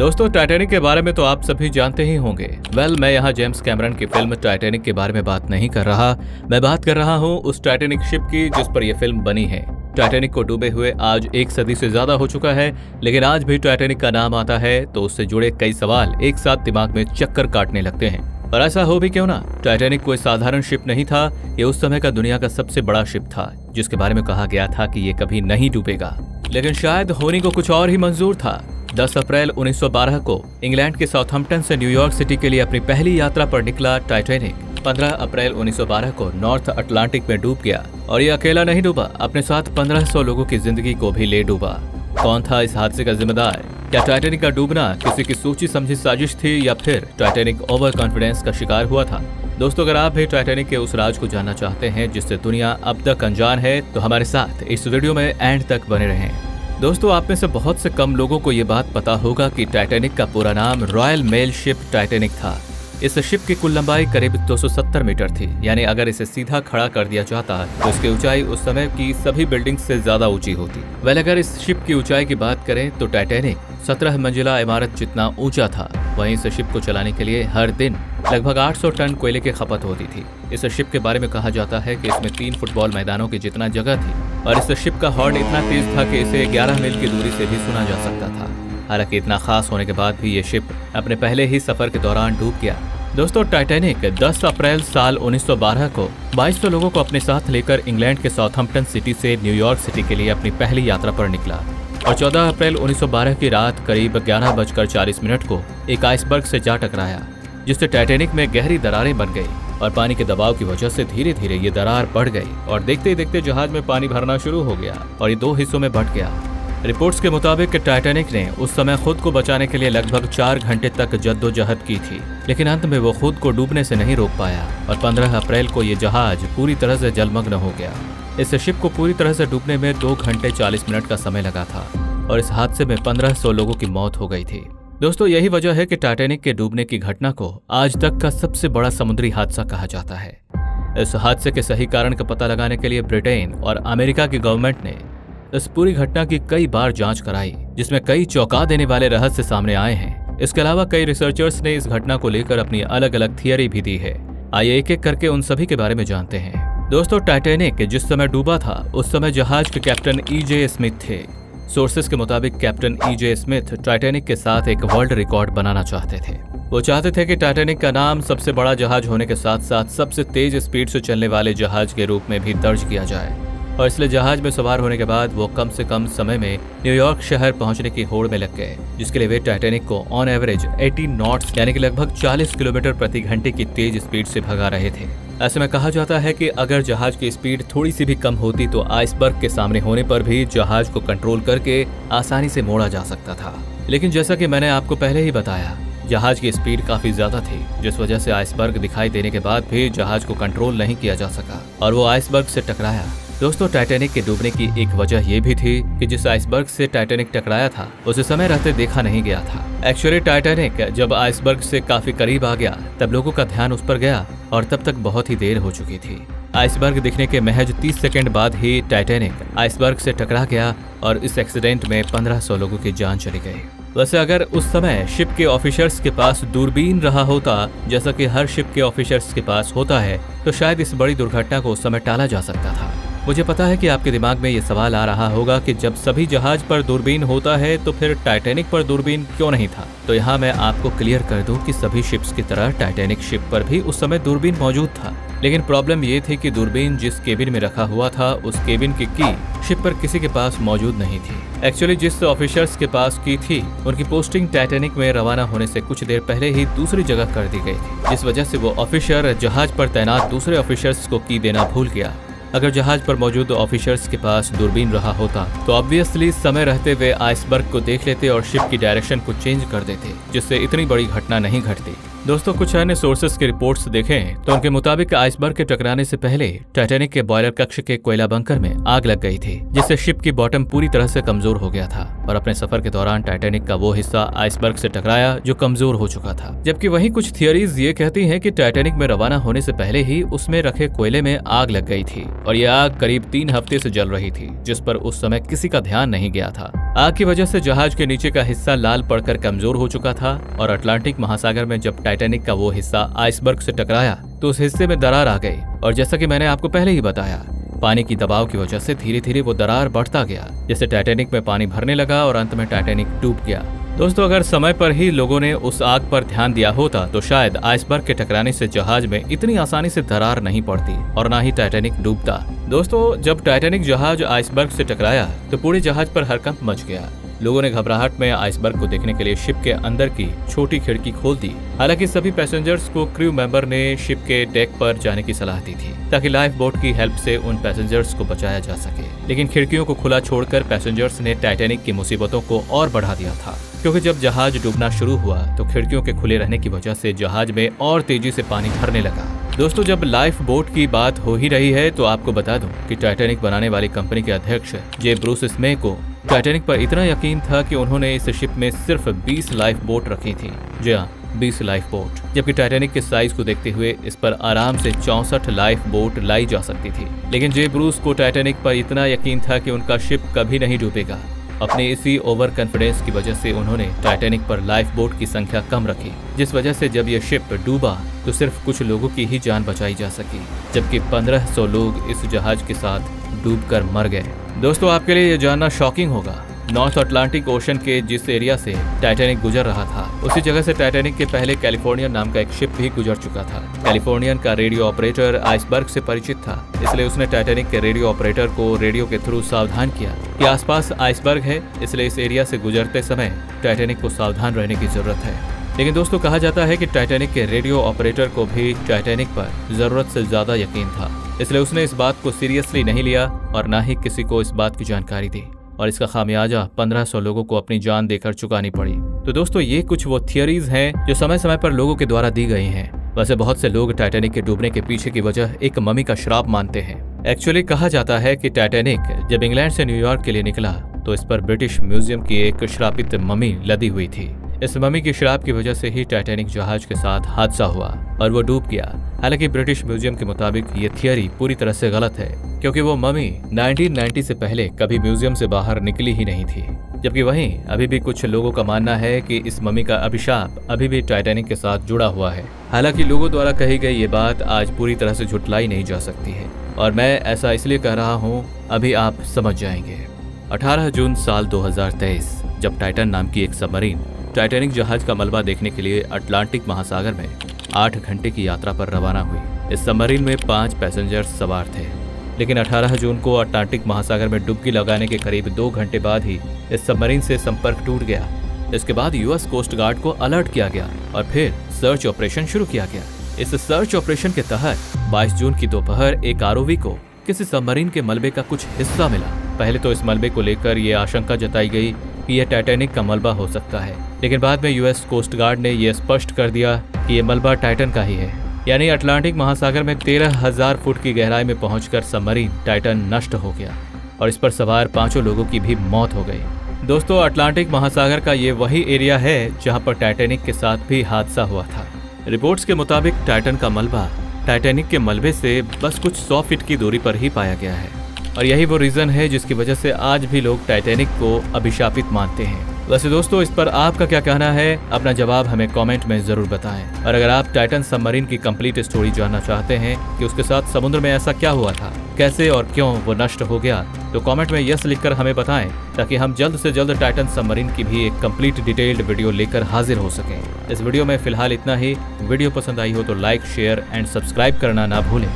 दोस्तों, टाइटैनिक के बारे में तो आप सभी जानते ही होंगे। मैं यहाँ जेम्स कैमरन की फिल्म टाइटैनिक के बारे में बात नहीं कर रहा। मैं बात कर रहा हूँ उस टाइटैनिक शिप की जिस पर यह फिल्म बनी है। टाइटैनिक को डूबे हुए आज 1 सदी से ज्यादा हो चुका है, लेकिन आज भी टाइटैनिक का नाम आता है तो उससे जुड़े कई सवाल एक साथ दिमाग में चक्कर काटने लगते हैं। और ऐसा हो भी क्यों ना, टाइटैनिक कोई साधारण शिप नहीं था। ये उस समय का दुनिया का सबसे बड़ा शिप था, जिसके बारे में कहा गया था कि ये कभी नहीं डूबेगा। लेकिन शायद होने को कुछ और ही मंजूर था। 10 अप्रैल 1912 को इंग्लैंड के साउथहैम्पटन से न्यूयॉर्क सिटी के लिए अपनी पहली यात्रा पर निकला टाइटैनिक 15 अप्रैल 1912 को नॉर्थ अटलांटिक में डूब गया। और ये अकेला नहीं डूबा, अपने साथ 1500 लोगों की जिंदगी को भी ले डूबा। कौन था इस हादसे का जिम्मेदार? क्या टाइटैनिक का डूबना किसी की सोची समझी साजिश थी या फिर टाइटैनिक ओवर कॉन्फिडेंस का शिकार हुआ था? दोस्तों, अगर आप भी टाइटैनिक के उस राज को जानना चाहते हैं जिससे दुनिया अब तक अनजान है, तो हमारे साथ इस वीडियो में एंड तक बने रहें। दोस्तों, आप में से बहुत से कम लोगों को ये बात पता होगा कि टाइटैनिक का पूरा नाम रॉयल मेल शिप टाइटैनिक था। इस शिप की कुल लंबाई करीब 270 मीटर थी, यानी अगर इसे सीधा खड़ा कर दिया जाता तो इसकी ऊंचाई उस समय की सभी बिल्डिंग्स से ज्यादा ऊंची होती। अगर इस शिप की ऊंचाई की बात करें तो टाइटैनिक 17 मंजिला इमारत जितना ऊंचा था। वहीं इस शिप को चलाने के लिए हर दिन लगभग 800 टन कोयले की खपत होती थी। इस शिप के बारे में कहा जाता है कि इसमें 3 फुटबॉल मैदानों की जितना जगह थी और इस शिप का हॉर्न इतना तेज था कि इसे 11 मील की दूरी से भी सुना जा सकता था। हालांकि इतना खास होने के बाद भी ये शिप अपने पहले ही सफर के दौरान डूब गया। दोस्तों, टाइटैनिक 10 अप्रैल साल 1912 को 2200 लोगों को अपने साथ लेकर इंग्लैंड के साउथहैम्पटन सिटी से न्यूयॉर्क सिटी के लिए अपनी पहली यात्रा पर निकला और 14 अप्रैल 1912 की रात करीब 11:40 को एक आइसबर्ग से जा टकराया, जिससे टाइटैनिक में गहरी दरारें बन गई और पानी के दबाव की वजह से धीरे धीरे ये दरार बढ़ गई और देखते ही देखते जहाज में पानी भरना शुरू हो गया और ये 2 हिस्सों में बंट गया। रिपोर्ट्स के मुताबिक टाइटैनिक ने उस समय खुद को बचाने के लिए लगभग 4 घंटे तक जद्दोजहद की थी, लेकिन अंत में वो खुद को डूबने से नहीं रोक पाया और 15 अप्रैल को ये जहाज पूरी तरह से जलमग्न हो गया। इस शिप को पूरी तरह से डूबने में 2 घंटे 40 मिनट का समय लगा था और इस हादसे में 1500 लोगों की मौत हो गई थी। दोस्तों, यही वजह है कि टाइटैनिक के डूबने की घटना को आज तक का सबसे बड़ा समुद्री हादसा कहा जाता है। इस हादसे के सही कारण का पता लगाने के लिए ब्रिटेन और अमेरिका की गवर्नमेंट ने इस पूरी घटना की कई बार जांच कराई, जिसमें कई चौंका देने वाले रहस्य सामने आए हैं। इसके अलावा कई रिसर्चर्स ने इस घटना को लेकर अपनी अलग अलग थियरी भी दी है। आइए एक एक करके उन सभी के बारे में जानते हैं। दोस्तों, टाइटैनिक जिस समय डूबा था उस समय जहाज के कैप्टन E.J. स्मिथ थे। सोर्सेस के मुताबिक कैप्टन E.J. स्मिथ टाइटैनिक के साथ एक वर्ल्ड रिकॉर्ड बनाना चाहते थे। वो चाहते थे कि टाइटैनिक का नाम सबसे बड़ा जहाज होने के साथ साथ सबसे तेज स्पीड से चलने वाले जहाज के रूप में भी दर्ज किया जाए और इसलिए जहाज में सवार होने के बाद वो कम से कम समय में न्यूयॉर्क शहर पहुंचने की होड़ में लग गए, जिसके लिए वे टाइटैनिक को ऑन एवरेज 80 नॉट्स यानी कि लगभग 40 किलोमीटर प्रति घंटे की तेज स्पीड से भगा रहे थे। ऐसे में कहा जाता है कि अगर जहाज की स्पीड थोड़ी सी भी कम होती तो आइसबर्ग के सामने होने पर भी जहाज को कंट्रोल करके आसानी से मोड़ा जा सकता था। लेकिन जैसा कि मैंने आपको पहले ही बताया, जहाज की स्पीड काफी ज्यादा थी, जिस वजह से आइसबर्ग दिखाई देने के बाद भी जहाज को कंट्रोल नहीं किया जा सका और वो आइसबर्ग से टकराया। दोस्तों, टाइटैनिक के डूबने की एक वजह ये भी थी कि जिस आइसबर्ग से टाइटैनिक टकराया था उसे समय रहते देखा नहीं गया था। एक्चुअली टाइटैनिक जब आइसबर्ग से काफी करीब आ गया तब लोगों का ध्यान उस पर गया और तब तक बहुत ही देर हो चुकी थी। आइसबर्ग दिखने के महज 30 सेकंड बाद ही टाइटैनिक आइसबर्ग से टकरा गया और इस एक्सीडेंट में 1500 लोगों की जान चली गई। वैसे अगर उस समय शिप के ऑफिसर्स के पास दूरबीन रहा होता, जैसा कि हर शिप के ऑफिसर्स के पास होता है, तो शायद इस बड़ी दुर्घटना को उस समय टाला जा सकता था। मुझे पता है कि आपके दिमाग में ये सवाल आ रहा होगा कि जब सभी जहाज पर दूरबीन होता है तो फिर टाइटैनिक पर दूरबीन क्यों नहीं था। तो यहाँ मैं आपको क्लियर कर दूं कि सभी शिप्स की तरह टाइटैनिक शिप पर भी उस समय दूरबीन मौजूद था, लेकिन प्रॉब्लम ये थी कि दूरबीन जिस केबिन में रखा हुआ था उस केबिन की शिप पर किसी के पास मौजूद नहीं थी। एक्चुअली जिस ऑफिसर्स के पास की थी उनकी पोस्टिंग टाइटैनिक में रवाना होने से कुछ देर पहले ही दूसरी जगह कर दी गई थी, जिस वजह से वो ऑफिसर जहाज पर तैनात दूसरे ऑफिसर्स को की देना भूल गया। अगर जहाज पर मौजूद ऑफिसर्स के पास दूरबीन रहा होता तो ऑब्वियसली समय रहते वे आइसबर्ग को देख लेते और शिप की डायरेक्शन को चेंज कर देते, जिससे इतनी बड़ी घटना नहीं घटती। दोस्तों, कुछ अन्य सोर्सेस की रिपोर्ट्स देखें तो उनके मुताबिक आइसबर्ग के टकराने से पहले टाइटैनिक के बॉयलर कक्ष के कोयला बंकर में आग लग गई थी, जिससे शिप की बॉटम पूरी तरह से कमजोर हो गया था और अपने सफर के दौरान टाइटैनिक का वो हिस्सा आइसबर्ग से टकराया जो कमजोर हो चुका था। जबकि वहीं कुछ थियरीज ये कहती हैं कि टाइटैनिक में रवाना होने से पहले ही उसमें रखे कोयले में आग लग गई थी और ये आग करीब 3 हफ्ते से जल रही थी, जिस पर उस समय किसी का ध्यान नहीं गया था। आग की वजह से जहाज के नीचे का हिस्सा लाल पड़कर कमजोर हो चुका था और अटलांटिक महासागर में जब टाइटैनिक का वो हिस्सा आइसबर्ग से टकराया तो उस हिस्से में दरार आ गई और जैसा कि मैंने आपको पहले ही बताया, पानी की दबाव की वजह से धीरे धीरे वो दरार बढ़ता गया, जिससे टाइटैनिक में पानी भरने लगा और अंत में टाइटैनिक डूब गया। दोस्तों, अगर समय पर ही लोगों ने उस आग पर ध्यान दिया होता तो शायद आइसबर्ग के टकराने से जहाज में इतनी आसानी से दरार नहीं पड़ती और ना ही टाइटैनिक डूबता। दोस्तों, जब टाइटैनिक जहाज आइसबर्ग से टकराया तो पूरे जहाज पर हड़कंप मच गया। लोगों ने घबराहट में आइसबर्ग को देखने के लिए शिप के अंदर की छोटी खिड़की खोल दी। हालांकि सभी पैसेंजर्स को क्रू मेंबर ने शिप के डेक पर जाने की सलाह दी थी ताकि लाइफ बोट की हेल्प से उन पैसेंजर्स को बचाया जा सके, लेकिन खिड़कियों को खुला छोड़कर पैसेंजर्स ने टाइटैनिक की मुसीबतों को और बढ़ा दिया था, क्योंकि जब जहाज डूबना शुरू हुआ तो खिड़कियों के खुले रहने की वजह से जहाज में और तेजी से पानी भरने लगा। दोस्तों, जब लाइफ बोट की बात हो ही रही है तो आपको बता दूं कि टाइटैनिक बनाने वाली कंपनी के अध्यक्ष जे ब्रूस स्मे को टाइटैनिक पर इतना यकीन था कि उन्होंने इस शिप में सिर्फ 20 लाइफ बोट रखी थी। जी हाँ, 20 लाइफ बोट, जबकि टाइटैनिक के साइज को देखते हुए इस पर आराम से 64 लाइफ बोट लाई जा सकती थी। लेकिन जे ब्रूस को टाइटैनिक पर इतना यकीन था कि उनका शिप कभी नहीं डूबेगा। अपने इसी ओवर कॉन्फिडेंस की वजह से उन्होंने टाइटैनिक पर लाइफ बोट की संख्या कम रखी, जिस वजह से जब यह शिप डूबा तो सिर्फ कुछ लोगों की ही जान बचाई जा सकी, जबकि 1500 लोग इस जहाज के साथ डूबकर मर गए। दोस्तों, आपके लिए यह जानना शॉकिंग होगा, नॉर्थ अटलांटिक ओशन के जिस एरिया से टाइटैनिक गुजर रहा था उसी जगह से टाइटैनिक के पहले कैलिफोर्नियन नाम का एक शिप भी गुजर चुका था। कैलिफोर्नियन का रेडियो ऑपरेटर आइसबर्ग से परिचित था, इसलिए उसने टाइटैनिक के रेडियो ऑपरेटर को रेडियो के थ्रू सावधान किया कि आसपास आइसबर्ग है, इसलिए इस एरिया से गुजरते समय टाइटैनिक को सावधान रहने की जरूरत है। लेकिन दोस्तों, कहा जाता है कि टाइटैनिक के रेडियो ऑपरेटर को भी टाइटैनिक पर जरूरत से ज्यादा यकीन था, इसलिए उसने इस बात को सीरियसली नहीं लिया और ना ही किसी को इस बात की जानकारी दी और इसका खामियाजा 1500 लोगों को अपनी जान देकर चुकानी पड़ी। तो दोस्तों, ये कुछ वो थियरीज हैं जो समय समय पर लोगों के द्वारा दी गई हैं। वैसे बहुत से लोग टाइटैनिक के डूबने के पीछे की वजह एक मम्मी का श्राप मानते हैं। एक्चुअली कहा जाता है कि टाइटैनिक जब इंग्लैंड से न्यूयॉर्क के लिए निकला तो इस पर ब्रिटिश म्यूजियम की एक श्रापित मम्मी लदी हुई थी। इस मम्मी की श्राप की वजह से ही टाइटैनिक जहाज के साथ हादसा हुआ और वो डूब गया। हालांकि ब्रिटिश म्यूजियम के मुताबिक ये थियरी पूरी तरह से गलत है, क्योंकि वो मम्मी 1990 से पहले कभी म्यूजियम से बाहर निकली ही नहीं थी। जबकि वहीं अभी भी कुछ लोगों का मानना है कि इस मम्मी का अभिशाप अभी भी टाइटैनिक के साथ जुड़ा हुआ है। हालांकि लोगों द्वारा कही गई ये बात आज पूरी तरह से झुटलाई नहीं जा सकती है और मैं ऐसा इसलिए कह रहा हूँ, अभी आप समझ जाएंगे। 18 जून साल 2023 जब टाइटन नाम की एक सबमरीन टाइटैनिक जहाज का मलबा देखने के लिए अटलांटिक महासागर में 8 घंटे की यात्रा पर रवाना हुई। इस सबमरीन में 5 पैसेंजर्स सवार थे, लेकिन 18 जून को अटलांटिक महासागर में डुबकी लगाने के करीब 2 घंटे बाद ही इस सबमरीन से संपर्क टूट गया। इसके बाद यूएस कोस्ट गार्ड को अलर्ट किया गया और फिर सर्च ऑपरेशन शुरू किया गया। इस सर्च ऑपरेशन के तहत 22 जून की दोपहर एक आरओवी को किसी सबमरीन के मलबे का कुछ हिस्सा मिला। पहले तो इस मलबे को लेकर ये आशंका जताई गई कि यह टाइटैनिक का मलबा हो सकता है, लेकिन बाद में यूएस कोस्ट गार्ड ने यह स्पष्ट कर दिया कि यह मलबा टाइटन का ही है। यानी अटलांटिक महासागर में 13,000 फुट की गहराई में पहुंचकर सबमरीन टाइटन नष्ट हो गया और इस पर सवार 5 लोगों की भी मौत हो गई। दोस्तों, अटलांटिक महासागर का ये वही एरिया है जहां पर टाइटैनिक के साथ भी हादसा हुआ था। रिपोर्ट्स के मुताबिक टाइटन का मलबा टाइटैनिक के मलबे से बस कुछ 100 फीट की दूरी पर ही पाया गया है और यही वो रीजन है जिसकी वजह से आज भी लोग टाइटैनिक को अभिशापित मानते हैं। वैसे दोस्तों, इस पर आपका क्या कहना है? अपना जवाब हमें कमेंट में जरूर बताएं। और अगर आप टाइटन सबमरीन की कंप्लीट स्टोरी जानना चाहते हैं कि उसके साथ समुद्र में ऐसा क्या हुआ था, कैसे और क्यों वो नष्ट हो गया, तो कमेंट में यस लिखकर हमें बताएं ताकि हम जल्द से जल्द टाइटन सबमरीन की भी एक कंप्लीट डिटेल्ड वीडियो लेकर हाजिर हो सकें। इस वीडियो में फिलहाल इतना ही। वीडियो पसंद आई हो तो लाइक, शेयर एंड सब्सक्राइब करना ना भूलें।